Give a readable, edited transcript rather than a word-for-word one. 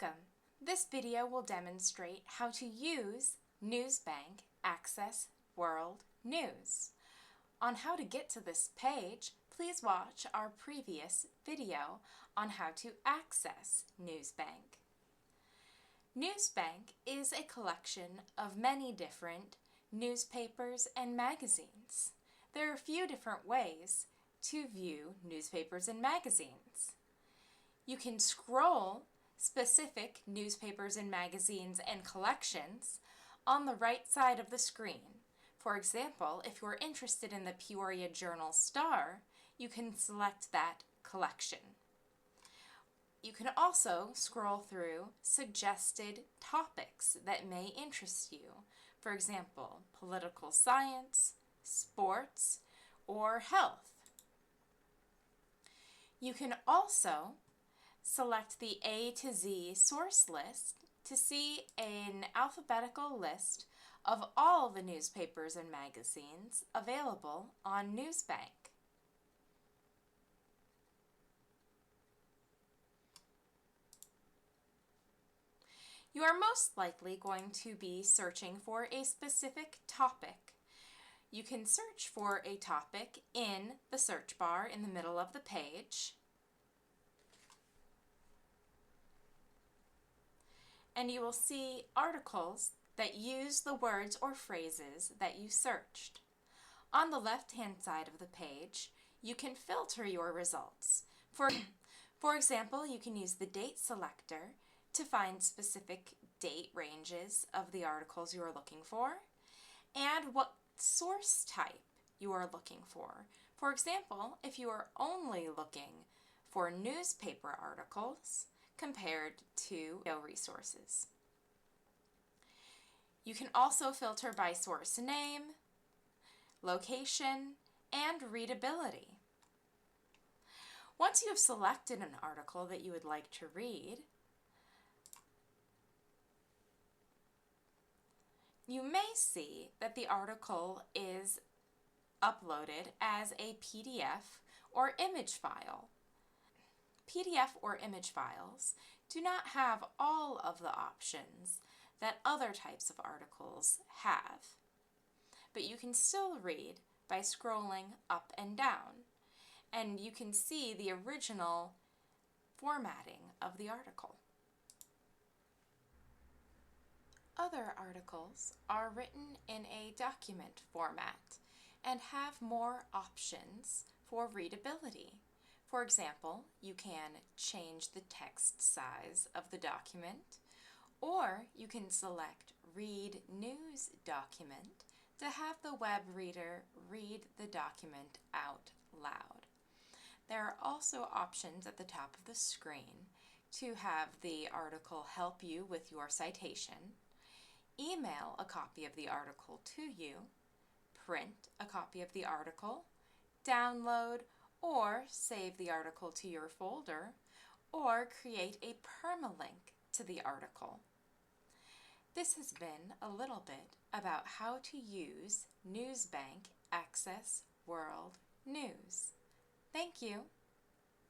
Welcome! This video will demonstrate how to use Newsbank Access World News. On how to get to this page, please watch our previous video on how to access Newsbank. Newsbank is a collection of many different newspapers and magazines. There are a few different ways to view newspapers and magazines. You can scroll specific newspapers and magazines and collections on the right side of the screen. For example, if you're interested in the Peoria Journal-Star, you can select that collection. You can also scroll through suggested topics that may interest you. For example, political science, sports, or health. You can also select the A to Z source list to see an alphabetical list of all the newspapers and magazines available on Newsbank. You are most likely going to be searching for a specific topic. You can search for a topic in the search bar in the middle of the page. And you will see articles that use the words or phrases that you searched. On the left-hand side of the page, you can filter your results. For example, you can use the date selector to find specific date ranges of the articles you are looking for and what source type you are looking for. For example, if you are only looking for newspaper articles compared to resources. You can also filter by source name, location, and readability. Once you have selected an article that you would like to read, you may see that the article is uploaded as a PDF or image file. PDF or image files do not have all of the options that other types of articles have, but you can still read by scrolling up and down, and you can see the original formatting of the article. Other articles are written in a document format and have more options for readability. For example, you can change the text size of the document, or you can select Read News Document to have the web reader read the document out loud. There are also options at the top of the screen to have the article help you with your citation, email a copy of the article to you, print a copy of the article, download or save the article to your folder, or create a permalink to the article. This has been a little bit about how to use Newsbank Access World News. Thank you.